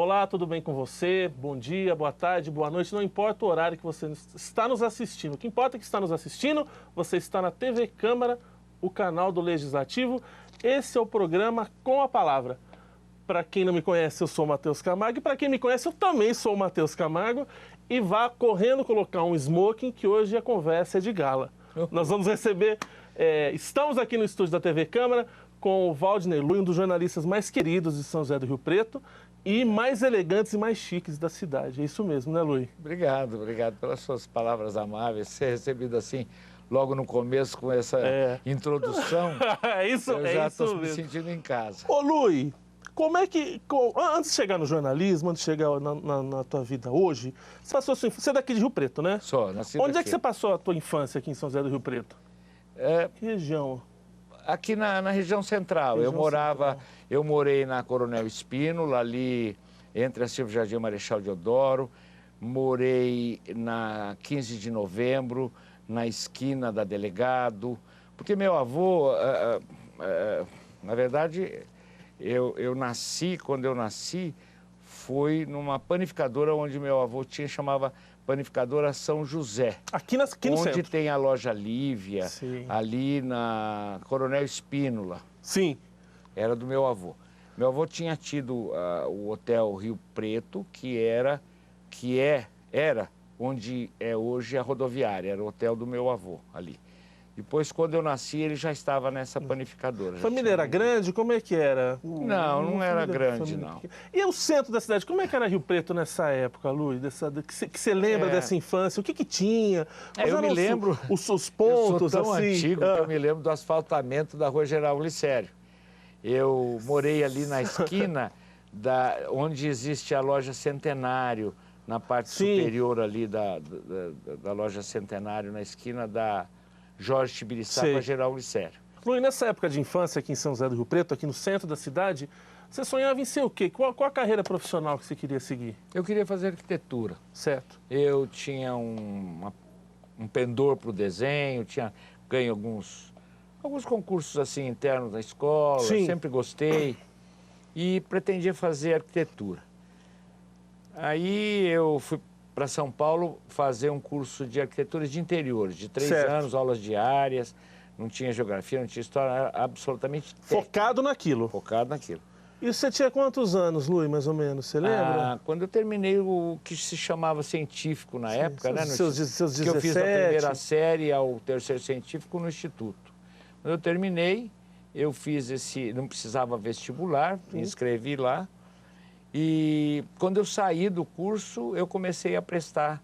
Olá, tudo bem com você? Bom dia, boa tarde, boa noite. Não importa o horário que você está nos assistindo. O que importa é que está nos assistindo, você está na TV Câmara, o canal do Legislativo. Esse é o programa Com a Palavra. Para quem não me conhece, eu sou o Matheus Camargo. E para quem me conhece, eu também sou o Matheus Camargo. E vá correndo colocar um smoking, que hoje a conversa é de gala. Nós vamos receber... estamos aqui no estúdio da TV Câmara com o Valdinei Lui, um dos jornalistas mais queridos de São José do Rio Preto e mais elegantes e mais chiques da cidade. É isso mesmo, né, Lui? Obrigado pelas suas palavras amáveis. Ser recebido assim, logo no começo, com essa introdução, eu já estou me sentindo em casa. Ô, Lui, como é que... Antes de chegar no jornalismo, antes de chegar na tua vida hoje, você passou a sua infância... Você é daqui de Rio Preto, né? Sou, nasci Onde daqui. é que você passou a tua infância aqui em São José do Rio Preto? Que região? Aqui na região central. Eu morei na Coronel Espínola, ali entre a Silva Jardim e Marechal Deodoro. Morei na 15 de novembro, na esquina da Delegado. Porque meu avô, na verdade, quando eu nasci, foi numa panificadora onde meu avô chamava Panificadora São José. Aqui no centro. Onde tem a loja Lívia, Sim. ali na Coronel Espínola. Sim. Era do meu avô. Meu avô tinha tido o Hotel Rio Preto, que era onde é hoje a rodoviária, era o hotel do meu avô ali. Depois, quando eu nasci, ele já estava nessa panificadora. A família era grande? Como é que era? Não era grande, não. E o centro da cidade? Como é que era Rio Preto nessa época, Luiz? Que você lembra dessa infância? O que tinha? Eu me lembro... Os pontos, eu sou tão assim... antigo que eu me lembro do asfaltamento da Rua General Glicério. Eu morei ali na esquina onde existe a loja Centenário, na parte superior ali da loja Centenário, na esquina da Jorge Tibiriçá com a General Glicério. Luiz, nessa época de infância aqui em São José do Rio Preto, aqui no centro da cidade, você sonhava em ser o quê? Qual a carreira profissional que você queria seguir? Eu queria fazer arquitetura. Certo. Eu tinha um pendor para o desenho, tinha ganho alguns concursos assim internos da escola, sempre gostei e pretendia fazer arquitetura. Aí eu fui para São Paulo fazer um curso de arquitetura de interiores, de 3 anos, aulas diárias, não tinha geografia, não tinha história, era absolutamente focado naquilo. Focado naquilo. E você tinha quantos anos, Luiz, mais ou menos, você lembra? Quando eu terminei o que se chamava científico na época, né? Seus 17. Que eu fiz a primeira série ao terceiro científico no Instituto. Quando eu terminei, eu fiz não precisava vestibular, me inscrevi lá. E quando eu saí do curso, eu comecei a prestar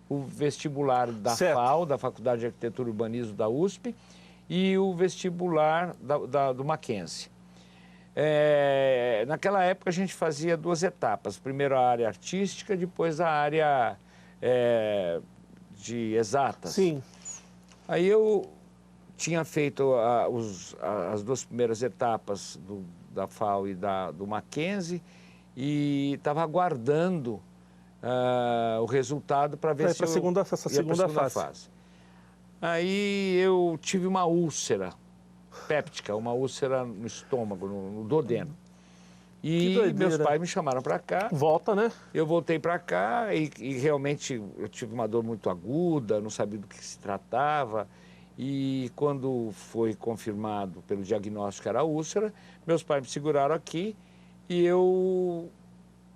o vestibular da FAU, da Faculdade de Arquitetura e Urbanismo da USP, e o vestibular do Mackenzie. Naquela época a gente fazia 2 etapas, primeiro a área artística, depois a área de exatas. Sim. Aí eu tinha feito as 2 primeiras etapas da FAU e do Mackenzie, e estava aguardando o resultado para ver se eu ia para a segunda fase. Aí eu tive uma úlcera péptica, uma úlcera no estômago, no duodeno. E meus pais me chamaram para cá. Volta, né? Eu voltei para cá e realmente eu tive uma dor muito aguda, não sabia do que se tratava. E quando foi confirmado pelo diagnóstico que era úlcera, meus pais me seguraram aqui. E eu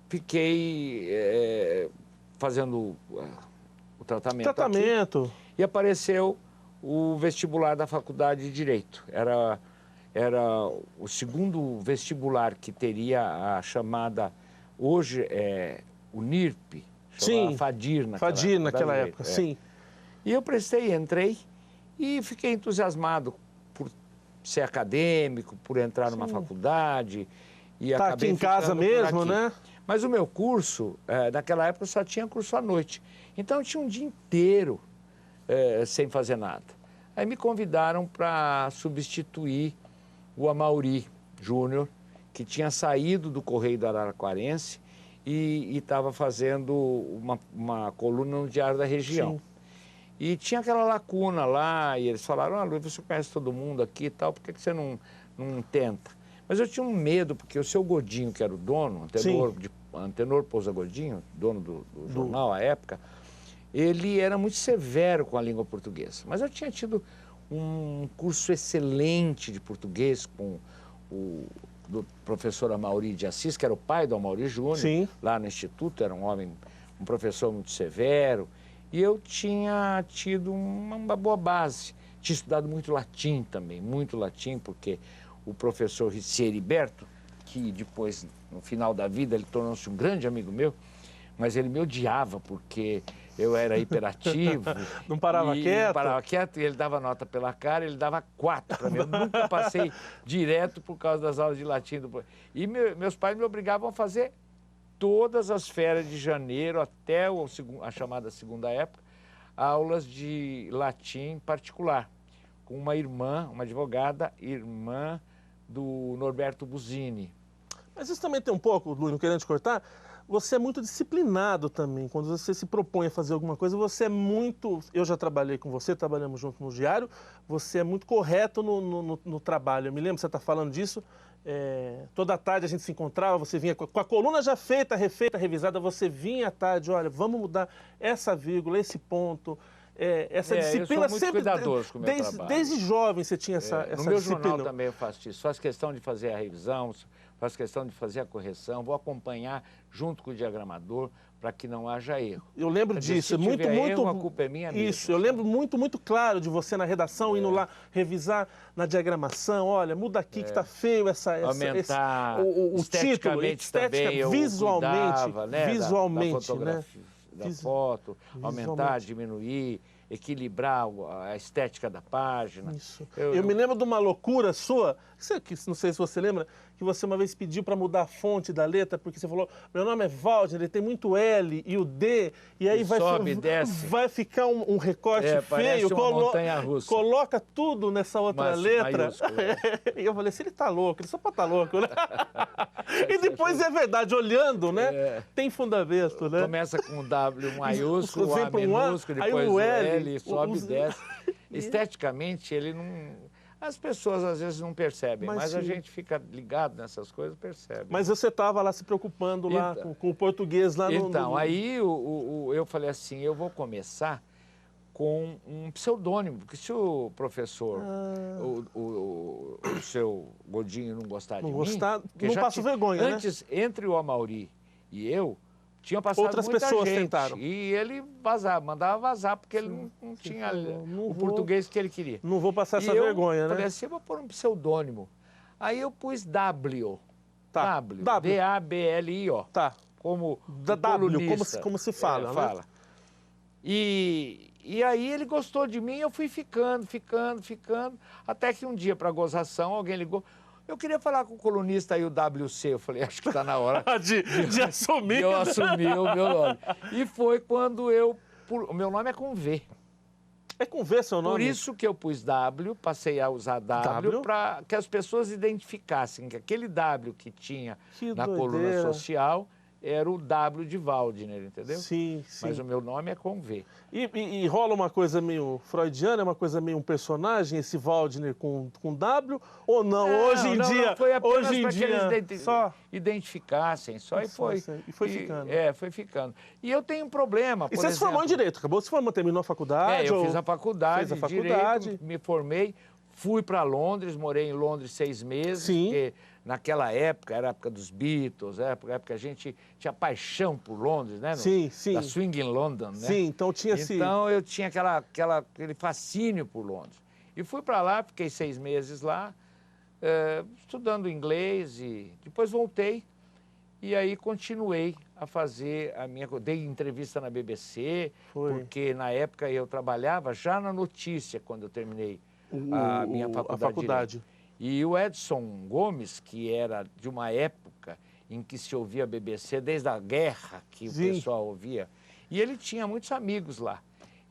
fiquei fazendo o tratamento aqui, e apareceu o vestibular da Faculdade de Direito. Era o segundo vestibular que teria a chamada, hoje o NIRP, chamava FADIR naquela época, sim. E eu entrei e fiquei entusiasmado por ser acadêmico, por entrar numa faculdade. E tá aqui em casa mesmo, né? Mas o meu curso, naquela época, só tinha curso à noite. Então, eu tinha um dia inteiro sem fazer nada. Aí me convidaram para substituir o Amauri Júnior, que tinha saído do Correio do Araraquarense e estava fazendo uma coluna no Diário da Região. Sim. E tinha aquela lacuna lá, e eles falaram, Luiz, você conhece todo mundo aqui e tal, por que você não tenta? Mas eu tinha um medo, porque o seu Godinho, que era o dono, um tenor de Antenor Pousa Godinho, dono do jornal à época, ele era muito severo com a língua portuguesa. Mas eu tinha tido um curso excelente de português com do professor Amaury de Assis, que era o pai do Amaury Júnior, lá no Instituto, era um professor muito severo, e eu tinha tido uma boa base. Tinha estudado muito latim também, muito latim, porque o professor Heriberto, que depois, no final da vida, ele tornou-se um grande amigo meu, mas ele me odiava porque eu era hiperativo. Não parava quieto? Não parava quieto, e ele dava nota pela cara, ele dava 4 para mim. Eu nunca passei direto por causa das aulas de latim. E meus pais me obrigavam a fazer todas as férias de janeiro até a chamada segunda época, aulas de latim particular, com uma irmã, uma advogada, irmã do Norberto Buzini. Mas isso também tem um pouco, Luiz, não querendo te cortar, você é muito disciplinado também. Quando você se propõe a fazer alguma coisa, você é muito... Eu já trabalhei com você, trabalhamos junto no Diário, você é muito correto no trabalho. Eu me lembro, você está falando disso, toda tarde a gente se encontrava, você vinha com a coluna já feita, refeita, revisada, você vinha à tarde, olha, vamos mudar essa vírgula, esse ponto... essa disciplina eu sou muito sempre... cuidadoso com o meu trabalho. Desde jovem você tinha essa No meu disciplina. jornal também eu faço isso. Faço questão de fazer a revisão, faço questão de fazer a correção, vou acompanhar junto com o diagramador para que não haja erro. Eu lembro disso, se tiver erro, a culpa é minha mesmo. Isso, eu lembro muito claro de você na redação, indo lá revisar na diagramação, olha, muda aqui que está feio aumentar o título, também eu cuidava, né, visualmente, da foto, aumentar, diminuir, equilibrar a estética da página. Isso. Eu me lembro de uma loucura sua, que não sei se você lembra, que você uma vez pediu para mudar a fonte da letra, porque você falou, meu nome é Valdir, ele tem muito L e o D, e aí vai ficar um recorte feio, montanha-russa. Coloca tudo nessa outra letra. E eu falei, se ele tá louco, ele só pode estar louco, né? E depois é verdade, olhando, né? Tem fundamento, né? Começa com o W maiúsculo, o A minúsculo, depois o L, sobe e desce. Esteticamente, ele não... As pessoas às vezes não percebem, mas a gente fica ligado nessas coisas, percebe. Mas você estava lá se preocupando lá com o português lá no... Então, aí eu falei assim, eu vou começar com um pseudônimo, porque se o professor, o seu Godinho não gostar de mim... Não passo vergonha, antes, né? Entre o Amaury e eu, tinha passado outras muita pessoas gente, tentaram. E ele mandava vazar, porque ele não tinha o português que ele queria. Não vou passar essa vergonha, né? Eu falei assim, eu vou pôr um pseudônimo. Aí eu pus W. Tá. D-A-B-L-I-O. Tá. Como W, como se fala, né? Fala. E aí ele gostou de mim, eu fui ficando, até que um dia, para gozação, alguém ligou. Eu queria falar com o colunista aí, o WC. Eu falei, acho que está na hora de assumir. Eu assumi o meu nome. E foi quando o meu nome é com V. É com V seu nome? Por isso que eu pus W, passei a usar W, para que as pessoas identificassem que aquele W que tinha na coluna social era o W de Waldner, entendeu? Sim. Mas o meu nome é com V. E rola uma coisa meio freudiana, uma coisa meio um personagem, esse Waldner com W, ou não? Hoje em dia... Foi apenas hoje em dia, que eles identificassem, e foi. E foi ficando. Foi ficando. E eu tenho um problema, E você se formou em Direito, acabou se formando, terminou a faculdade? Eu fiz a faculdade, Direito, me formei, fui para Londres, morei em Londres 6 meses, porque naquela época, era a época dos Beatles, época que a gente tinha paixão por Londres, né? Da Swing in London, né? Sim, então tinha Então eu tinha aquele fascínio por Londres. E fui para lá, fiquei 6 meses lá, estudando inglês, e depois voltei. E aí continuei a fazer a minha... Dei entrevista na BBC, porque na época eu trabalhava já na notícia, quando eu terminei a minha faculdade. E o Edson Gomes, que era de uma época em que se ouvia a BBC, desde a guerra que o pessoal ouvia, e ele tinha muitos amigos lá.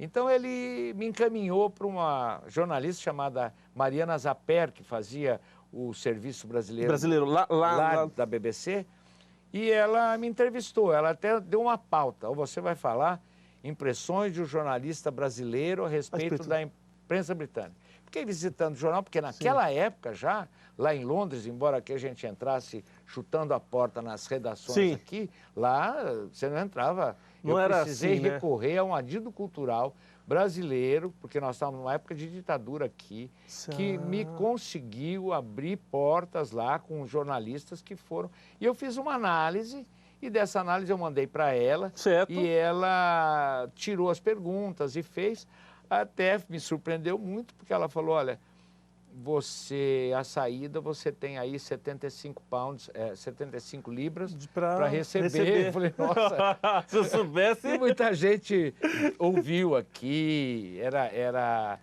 Então ele me encaminhou para uma jornalista chamada Mariana Zaper, que fazia o serviço brasileiro lá da BBC, e ela me entrevistou, ela até deu uma pauta. Você vai falar impressões de um jornalista brasileiro a respeito da imprensa britânica. fiquei visitando o jornal, porque naquela época já, lá em Londres, embora aqui a gente entrasse chutando a porta nas redações aqui, lá você não entrava. Não eu era precisei assim, né? recorrer a um adido cultural brasileiro, porque nós estávamos numa época de ditadura aqui, que me conseguiu abrir portas lá com jornalistas que foram. E eu fiz uma análise, e dessa análise eu mandei para ela, e ela tirou as perguntas e fez. Até me surpreendeu muito, porque ela falou, olha, a saída, você tem aí 75 libras para receber. Eu falei, nossa, se eu soubesse... E muita gente ouviu aqui, era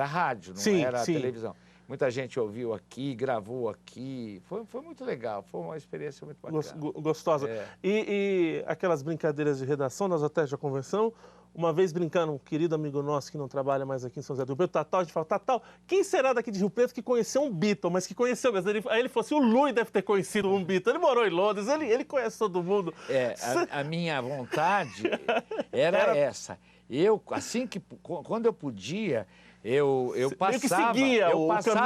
rádio, não era televisão. Muita gente ouviu aqui, gravou aqui, foi muito legal, foi uma experiência muito bacana. Gostosa. E aquelas brincadeiras de redação, nós até já conversamos, uma vez brincando, um querido amigo nosso que não trabalha mais aqui em São José do Rio Preto, Tatal, a gente fala, Tatal, quem será daqui de Rio Preto que conheceu um Beatle, mas que conheceu mesmo? Aí ele falou assim, o Lui deve ter conhecido um Beatle, ele morou em Londres, ele conhece todo mundo. A minha vontade era essa. Quando eu podia, eu passava,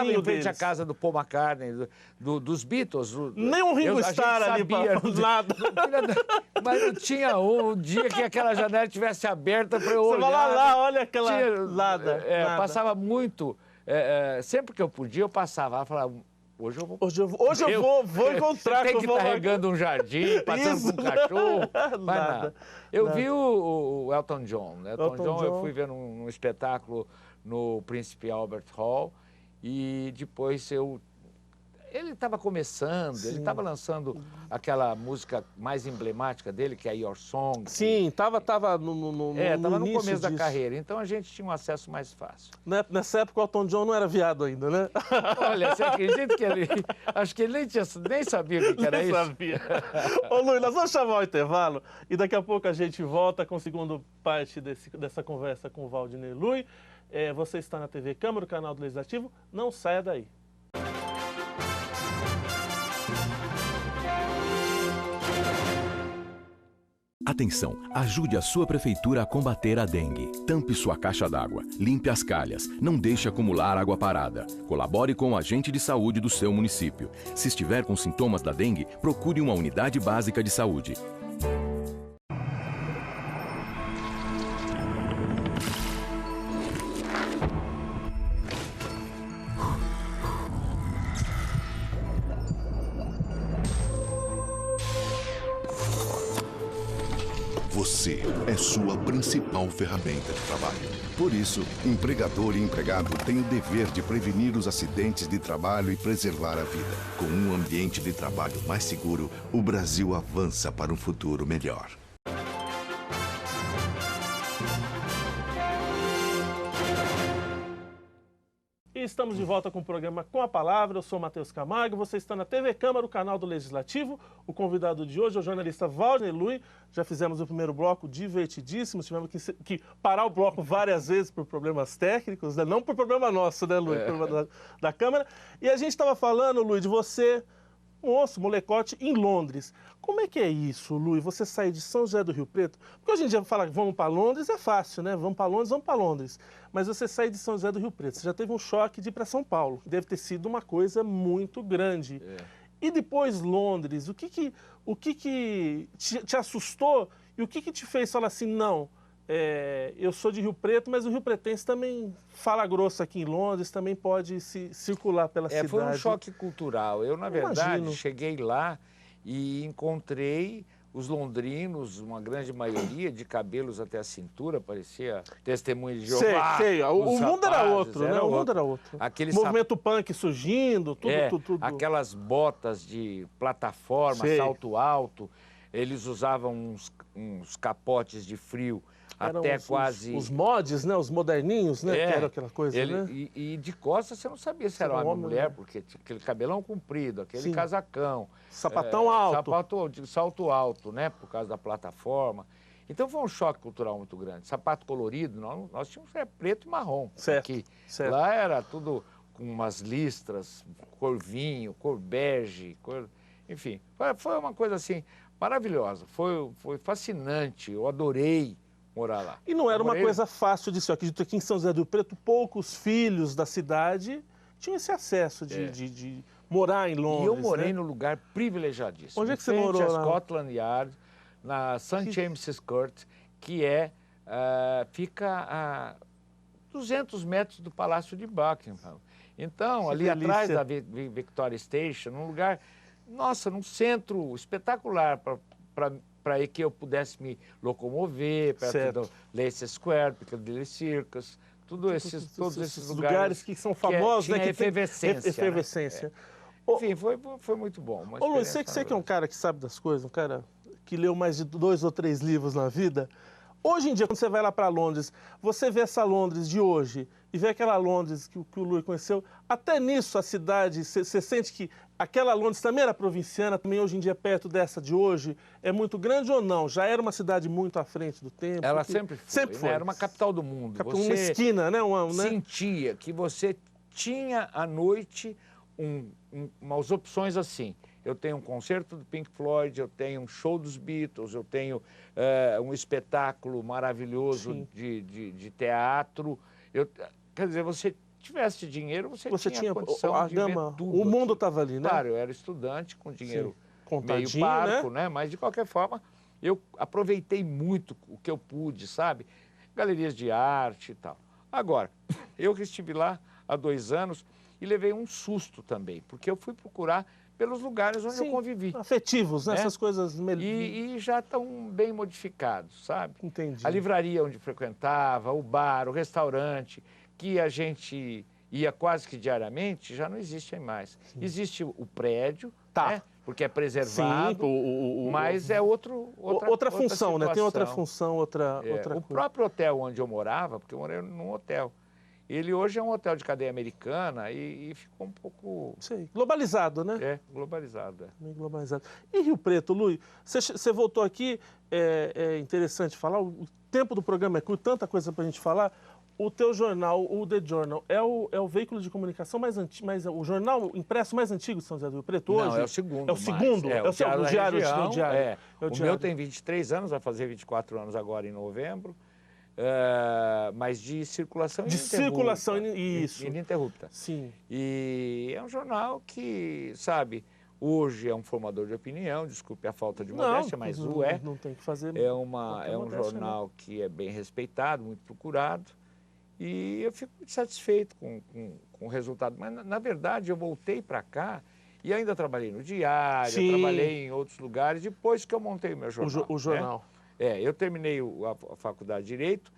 em frente à casa do Paul McCartney, dos Beatles. Nem um Ringo Starr ali para nada. Mas não tinha um dia que aquela janela estivesse aberta para eu olhar. Você vai lá, olha aquela... nada. Passava muito. Sempre que eu podia, eu passava. Eu falava, hoje eu vou encontrar. Você tem que estar regando um jardim, passando com um cachorro. Nada. Eu vi o Elton John. Elton John eu fui ver num espetáculo no Príncipe Albert Hall, e depois ele estava começando, ele estava lançando aquela música mais emblemática dele, que é Your Song. Sim, estava no começo da carreira, então a gente tinha um acesso mais fácil. Nessa época o Elton John não era viado ainda, né? Olha, você acredita que acho que ele nem sabia o que era isso? Nem sabia. Ô Luiz, nós vamos chamar o intervalo e daqui a pouco a gente volta com a segunda parte dessa conversa com o Valdinei Lui. Você está na TV Câmara, o canal do Legislativo, não saia daí. Atenção, ajude a sua prefeitura a combater a dengue. Tampe sua caixa d'água, limpe as calhas, não deixe acumular água parada. Colabore com o agente de saúde do seu município. Se estiver com sintomas da dengue, procure uma unidade básica de saúde. Você é sua principal ferramenta de trabalho. Por isso, empregador e empregado têm o dever de prevenir os acidentes de trabalho e preservar a vida. Com um ambiente de trabalho mais seguro, o Brasil avança para um futuro melhor. E estamos de volta com o programa Com a Palavra. Eu sou Matheus Camargo, você está na TV Câmara, o canal do Legislativo. O convidado de hoje é o jornalista Valdinei Lui. Já fizemos o primeiro bloco divertidíssimo, tivemos que parar o bloco várias vezes por problemas técnicos, né? Não por problema nosso, né, Lui? Problema da Câmara. E a gente estava falando, Lui, de você, molecote, em Londres. Como é que é isso, Lui? Você sair de São José do Rio Preto? Porque hoje em dia falar que vamos para Londres é fácil, né? Vamos para Londres. Mas você sair de São José do Rio Preto, você já teve um choque de ir para São Paulo. Deve ter sido uma coisa muito grande. E depois Londres, o que te assustou e o que te fez falar assim, não, eu sou de Rio Preto, mas o Rio Pretense também fala grosso aqui em Londres, também pode circular pela cidade. Foi um choque cultural. Eu, na verdade, cheguei lá e encontrei os londrinos, uma grande maioria, de cabelos até a cintura, parecia testemunho de Jeová. O mundo era outro, né? O mundo era outro. Movimento punk surgindo, tudo. Aquelas botas de plataforma, salto alto, eles usavam uns capotes de frio até quase... Os mods, né? Os moderninhos, né? Que era aquela coisa, né? E de costas você não sabia se era homem ou mulher, porque tinha aquele cabelão comprido, aquele casacão. Sapatão alto. Salto alto, né? Por causa da plataforma. Então foi um choque cultural muito grande. Sapato colorido, nós tínhamos preto e marrom aqui. Lá era tudo com umas listras, cor vinho, cor bege, enfim. Foi uma coisa assim maravilhosa, foi fascinante, eu adorei morar lá. E não era uma Morei- coisa fácil disso. Eu acredito que em São José do Rio Preto, poucos filhos da cidade tinham esse acesso de morar em Londres. E eu morei né? no lugar privilegiadíssimo. Onde é que você em frente morou à lá? Scotland Yard, na St. James's Court, que fica a 200 metros do Palácio de Buckingham. Então, Que ali delícia. atrás da Victoria Station, num lugar, nossa, num centro espetacular para que eu pudesse me locomover, perto Certo. do Leicester Square, Piccadilly Circus, todos esses lugares que são famosos, tinha né? Que tem efervescência. né? efervescência. Ô, Enfim, foi muito bom. uma Ô Luiz, experiência você que é um maravilhosa. cara que sabe das coisas, um cara que leu mais de 2 ou 3 livros na vida. Hoje em dia, quando você vai lá para Londres, você vê essa Londres de hoje e vê aquela Londres que o Luiz conheceu. Até nisso, a cidade, você sente que aquela Londres também era provinciana, também hoje em dia, perto dessa de hoje, é muito grande ou não? Já era uma cidade muito à frente do tempo? Ela que- sempre foi. Sempre né? foi. Era uma capital do mundo. Uma Você esquina, né? Né? sentia que você tinha à noite umas opções assim. Eu tenho um concerto do Pink Floyd, eu tenho um show dos Beatles, eu tenho um espetáculo maravilhoso Sim. de teatro. Quer dizer, você tivesse dinheiro, você Tinha condição a de gama, ver tudo. o mundo aquilo. estava ali, né? Claro, eu era estudante com dinheiro meio Contadinho, parco, né? Mas de qualquer forma, eu aproveitei muito o que eu pude, sabe? Galerias de arte e tal. Agora, eu que estive lá há 2 anos e levei um susto também, porque eu fui procurar pelos lugares onde eu convivi. Afetivos, né? né? Essas coisas... E já estão bem modificados, sabe? Entendi. A livraria onde frequentava, o bar, o restaurante, que a gente ia quase que diariamente, já não existem mais. Existe o prédio, Tá. né? Porque é preservado, mas é outra função, né? Tem outra situação. função, outra O coisa. próprio hotel onde eu morava, porque eu morei num hotel, ele hoje é um hotel de cadeia americana e ficou um pouco Sei. Globalizado, né? globalizado. Bem globalizado. E Rio Preto, Luiz, você voltou aqui, é interessante falar, o tempo do programa é curto, tanta coisa para a gente falar. O teu jornal, o The Journal, é o veículo de comunicação mais antigo, o jornal impresso mais antigo de São José do Rio Preto hoje? Não, é o segundo. É o segundo? É o Diário da Diário. Região, O Diário. é. É o O Diário. meu tem 23 anos, vai fazer 24 anos agora em novembro, mas de circulação De ininterrupta. circulação, isso. Ininterrupta. Sim. E é um jornal que, sabe, hoje é um formador de opinião, desculpe a falta de modéstia, mas não, o é. Não tem que fazer. É qualquer um modéstia, jornal que é bem respeitado, muito procurado. E eu fico muito satisfeito com o resultado. Mas, na verdade, eu voltei para cá e ainda trabalhei no Diário, Sim. trabalhei em outros lugares, depois que eu montei o meu jornal. O jornal. Né? Eu terminei a faculdade de Direito.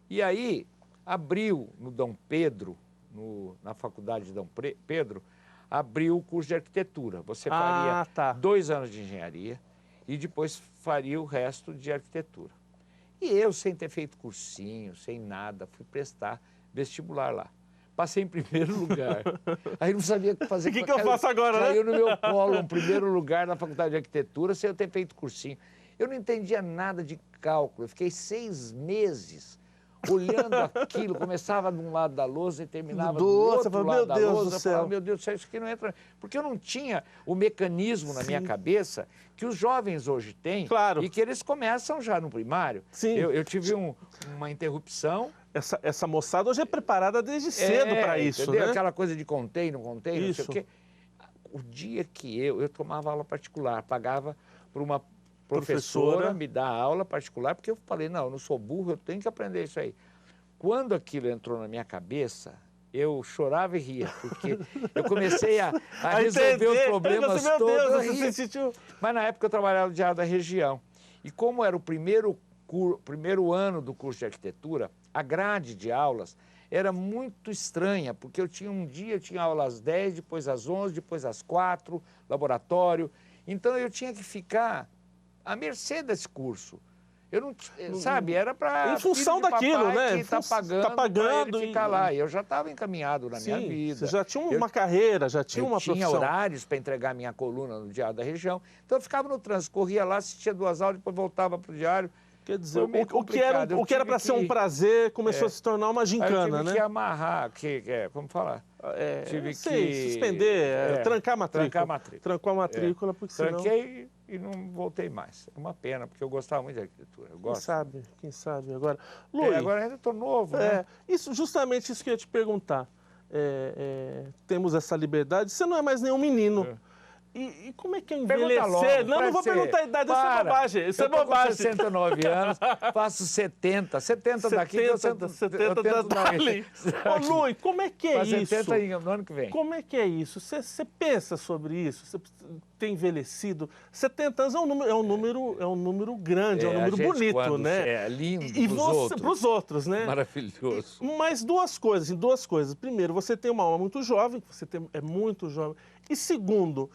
E aí abriu no Dom Pedro, na faculdade de Dom Pedro, abriu o curso de arquitetura. Você faria 2 anos de engenharia e depois faria o resto de arquitetura. E eu, sem ter feito cursinho, sem nada, fui prestar vestibular lá. Passei em primeiro lugar. Aí não sabia o que fazer. O que eu faço agora, né? Caiu no meu colo um primeiro lugar na faculdade de arquitetura sem eu ter feito cursinho. Eu não entendia nada de cálculo. Eu fiquei 6 meses olhando aquilo. Começava de um lado da lousa e terminava do outro lado da lousa. Eu falava, meu Deus do céu, isso aqui não entra. Porque eu não tinha o mecanismo na minha cabeça que os jovens hoje têm. Claro. E que eles começam já no primário. Sim. Eu tive uma interrupção. Essa moçada hoje é preparada desde cedo para isso, entendeu? né? Aquela coisa de contei, não sei Isso. o quê. O dia que eu tomava aula particular, pagava para uma professora me dar aula particular, porque eu falei, não, eu não sou burro, eu tenho que aprender isso aí. Quando aquilo entrou na minha cabeça, eu chorava e ria, porque eu comecei a resolver os problemas meu todos. Deus, eu você ria. se sentiu... Mas na época eu trabalhava no Diário da Região. E como era o primeiro ano do curso de arquitetura, a grade de aulas era muito estranha, porque eu tinha aula às 10, depois às 11, depois às 4, laboratório. Então eu tinha que ficar à mercê desse curso. Eu não, sabe, era para em função daquilo, né? Que tá pagando para ele ficar lá. E eu já estava encaminhado na minha vida. Você já tinha uma carreira, já tinha uma profissão. Eu tinha horários para entregar minha coluna no Diário da Região. Então eu ficava no trânsito, corria lá, assistia 2 aulas, depois voltava para o Diário. Quer dizer, o que era para ser um prazer começou a se tornar uma gincana, né? Eu tive né? que amarrar, como falar? Tive que suspender, trancar a matrícula. Trancar a matrícula. Trancar a matrícula, porque senão... Tranquei e não voltei mais. É uma pena, porque eu gostava muito de arquitetura. Eu gosto. Quem sabe agora. Luiz, agora ainda estou novo, né? Justamente isso que eu ia te perguntar. Temos essa liberdade, você não é mais nenhum menino. E como é que é envelhecer? Logo, não vou perguntar a idade, isso é bobagem. Isso é bobagem. Com 69 anos, faço 70. 70 daqui, 70 dali. Ô, Luiz, como é que é isso? 70 no ano que vem. Como é que é isso? Você pensa sobre isso? Você tem envelhecido? 70 anos é um número grande, é um número bonito, né? É lindo para os outros, né? Maravilhoso. Mas duas coisas. Primeiro, você tem uma alma muito jovem, é muito jovem. E segundo,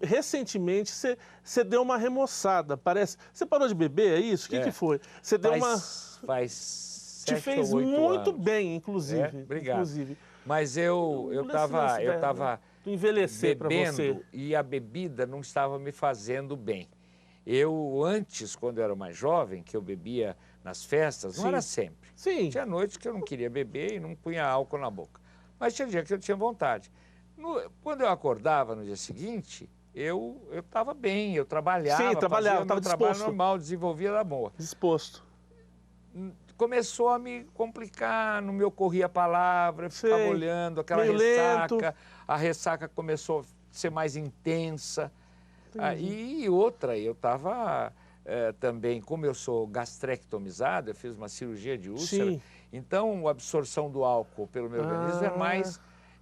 recentemente você deu uma remoçada, parece. Você parou de beber, é isso? O que foi? Você deu uma... Faz 7 Te fez ou 8 muito anos. bem, inclusive. Obrigado. Inclusive. Mas eu estava envelhecer para você. E a bebida não estava me fazendo bem. Eu, antes, quando eu era mais jovem, que eu bebia nas festas, não era sempre. Sim. Tinha noites que eu não queria beber e não punha álcool na boca. Mas tinha dia que eu tinha vontade. Quando eu acordava no dia seguinte, eu estava bem, eu trabalhava, fazia meu trabalho normal, desenvolvia da boa. Disposto. Começou a me complicar, não me ocorria a palavra, eu ficava olhando aquela ressaca, lento. A ressaca começou a ser mais intensa. E outra, eu estava também, como eu sou gastrectomizado, eu fiz uma cirurgia de úlcera, então a absorção do álcool pelo meu organismo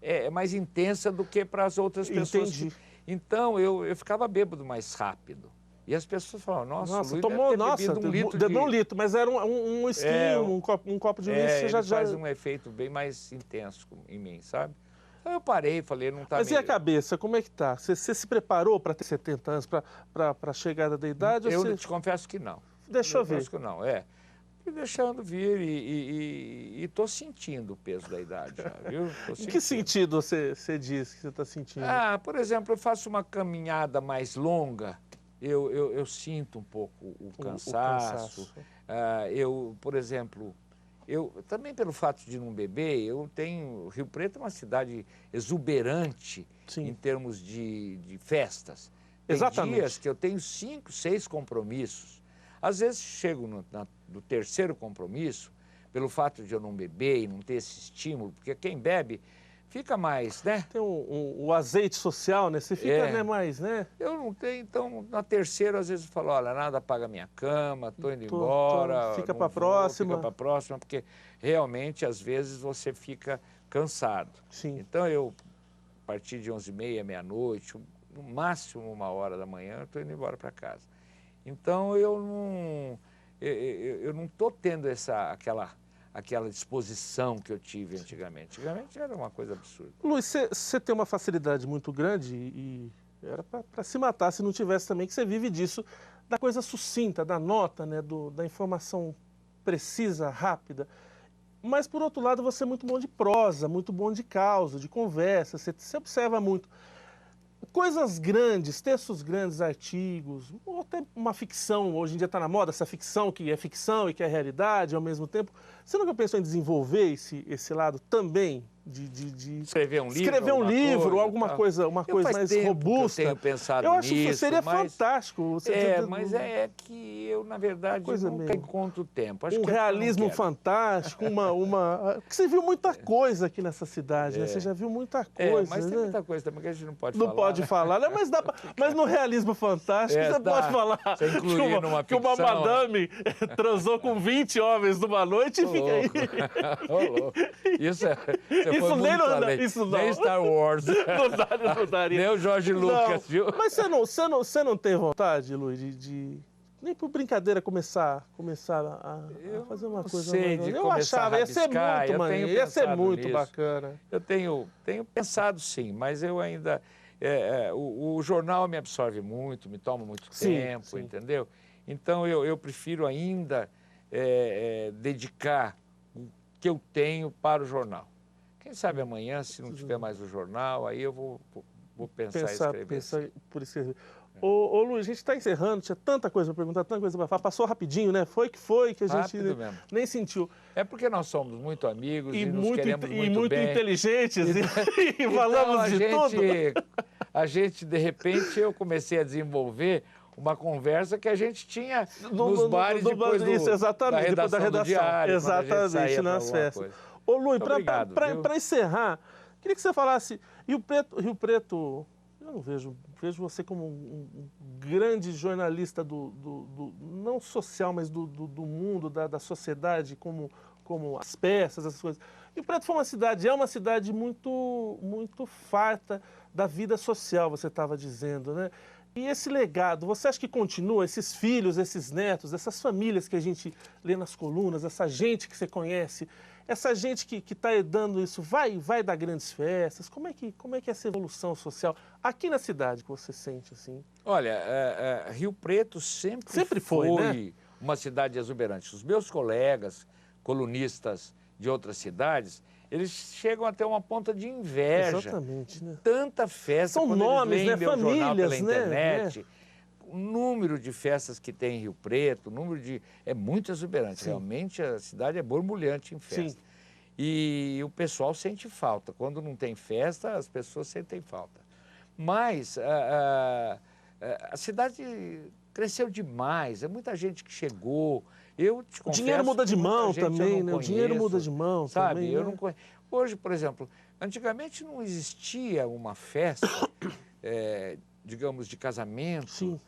é mais intensa do que para as outras pessoas. Entendi. Então, eu ficava bêbado mais rápido. E as pessoas falavam, nossa, Luiz tomou, deve ter bebido um litro, mas era um esquinho, um copo de uísque, você já faz um efeito bem mais intenso em mim, sabe? Então eu parei, falei, não está... Mas e a cabeça, como é que tá? Você se preparou para ter 70 anos, para a chegada da idade? Eu te confesso que não. Deixa eu ver. Confesso que não, Fui deixando vir e estou sentindo o peso da idade já, viu? Em que sentido você diz que você está sentindo? Por exemplo, eu faço uma caminhada mais longa, eu sinto um pouco o cansaço. Por exemplo, também pelo fato de não beber, Rio Preto é uma cidade exuberante em termos de festas. Tem dias que eu tenho 5, 6 compromissos. Às vezes chego no terceiro compromisso, pelo fato de eu não beber e não ter esse estímulo, porque quem bebe fica mais, né? Tem o azeite social, né? Você fica mais, né? Eu não tenho, então, na terceira, às vezes eu falo, olha, nada paga minha cama, estou indo embora. Fica para a próxima. Fica para a próxima, porque realmente, às vezes, você fica cansado. Sim. Então, a partir de 11h30, meia-noite, no máximo 1h da manhã, eu estou indo embora para casa. Então, eu não estou tendo aquela disposição que eu tive antigamente. Antigamente era uma coisa absurda. Luiz, você tem uma facilidade muito grande e era para se matar se não tivesse também, que você vive disso, da coisa sucinta, da nota, né, da informação precisa, rápida. Mas, por outro lado, você é muito bom de prosa, muito bom de causa, de conversa, você observa muito. Coisas grandes, textos grandes, artigos, ou até uma ficção, hoje em dia está na moda, essa ficção que é realidade ao mesmo tempo. Você nunca pensou em desenvolver esse lado também? De escrever um livro? Escrever um livro, alguma coisa mais robusta. Eu tenho pensado nisso. Eu acho que seria mas... fantástico. Mas é que eu, na verdade, nunca encontro tempo. Acho um que realismo fantástico, porque você viu muita coisa aqui nessa cidade, né? Você já viu muita coisa. Mas tem muita coisa também que a gente não pode falar. Não pode falar, né? Mas no realismo fantástico você pode falar que uma madame transou com 20 homens numa noite e fica aí. Isso isso nem não dá, isso não. Nem Star Wars. Não daria. Nem o Jorge Lucas, viu? Mas você não tem vontade, Luiz, de nem por brincadeira começar a fazer uma coisa mais? Eu achava, ia ser muito maneiro, ia ser muito bacana. Eu tenho pensado sim, mas eu ainda... o jornal me absorve muito, me toma muito tempo, entendeu? Então eu prefiro ainda dedicar o que eu tenho para o jornal. Quem sabe amanhã, se não tiver mais o jornal, aí eu vou pensar em escrever. Pensar por escrever. Ô Luiz, a gente está encerrando, tinha tanta coisa para perguntar, tanta coisa para falar. Passou rapidinho, né? Foi que a gente nem sentiu. É porque nós somos muito amigos e nos queremos muito bem. Inteligentes e falamos de tudo. a gente, de repente, eu comecei a desenvolver uma conversa que a gente tinha nos bares depois isso, exatamente, depois da redação. Diário, exatamente, nas festas. Ô, Luiz, para encerrar, queria que você falasse, Rio Preto, eu não vejo você como um grande jornalista não social, mas do mundo, da sociedade, como as peças, essas coisas. Rio Preto é uma cidade muito, muito farta da vida social, você estava dizendo, né? E esse legado, você acha que continua? Esses filhos, esses netos, essas famílias que a gente lê nas colunas, essa gente que você conhece, essa gente que está herdando isso, vai dar grandes festas? Como é que é essa evolução social aqui na cidade que você sente assim? Olha, Rio Preto sempre foi, né? Uma cidade exuberante. Os meus colegas, colunistas de outras cidades, eles chegam a ter uma ponta de inveja. Exatamente, né? Tanta festa. São nomes, né? Famílias, pela internet. O número de festas que tem em Rio Preto, é muito exuberante. Sim. Realmente a cidade é borbulhante em festa. Sim. E o pessoal sente falta. Quando não tem festa, as pessoas sentem falta. Mas a cidade cresceu demais, é muita gente que chegou. Eu te confesso, o dinheiro muda de mão também, né? O dinheiro muda de mão, sabe? Também, eu não conheço. Hoje, por exemplo, antigamente não existia uma festa, digamos, de casamento. Sim.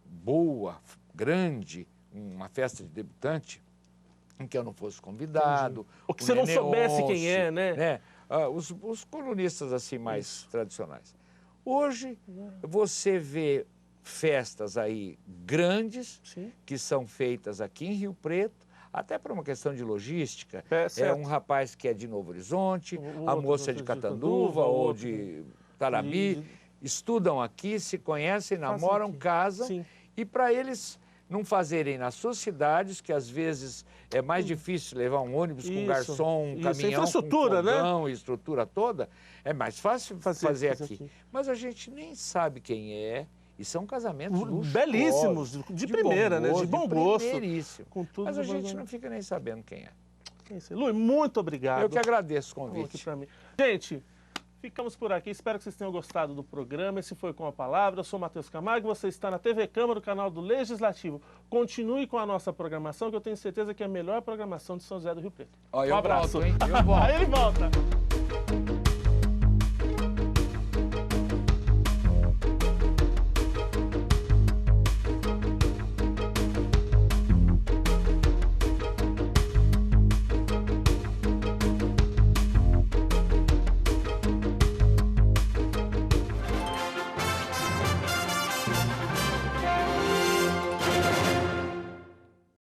Boa, grande, uma festa de debutante, em que eu não fosse convidado. Ou que você não soubesse quem é, né? Os colunistas assim mais tradicionais. Hoje você vê festas aí grandes, sim, que são feitas aqui em Rio Preto, até por uma questão de logística. É um rapaz que é de Novo Horizonte, a moça é de Catanduva ou de Tarabi, estudam aqui, se conhecem, namoram, casam. Sim. E para eles não fazerem nas suas cidades, que às vezes é mais difícil levar um ônibus com garçom, um caminhão, infraestrutura, com fogão, né? Estrutura toda, é mais fácil fazer aqui. Mas a gente nem sabe quem é. E são casamentos belíssimos, de primeira, né? De bom gosto. Com tudo. Mas a gente não fica nem sabendo quem é. Luiz, muito obrigado. Eu que agradeço o convite. Pra mim. Gente, ficamos por aqui. Espero que vocês tenham gostado do programa. Esse foi Com a Palavra. Eu sou Matheus Camargo. Você está na TV Câmara, o canal do Legislativo. Continue com a nossa programação, que eu tenho certeza que é a melhor programação de São José do Rio Preto. Um abraço. Volto, hein? Eu volto. Aí ele volta.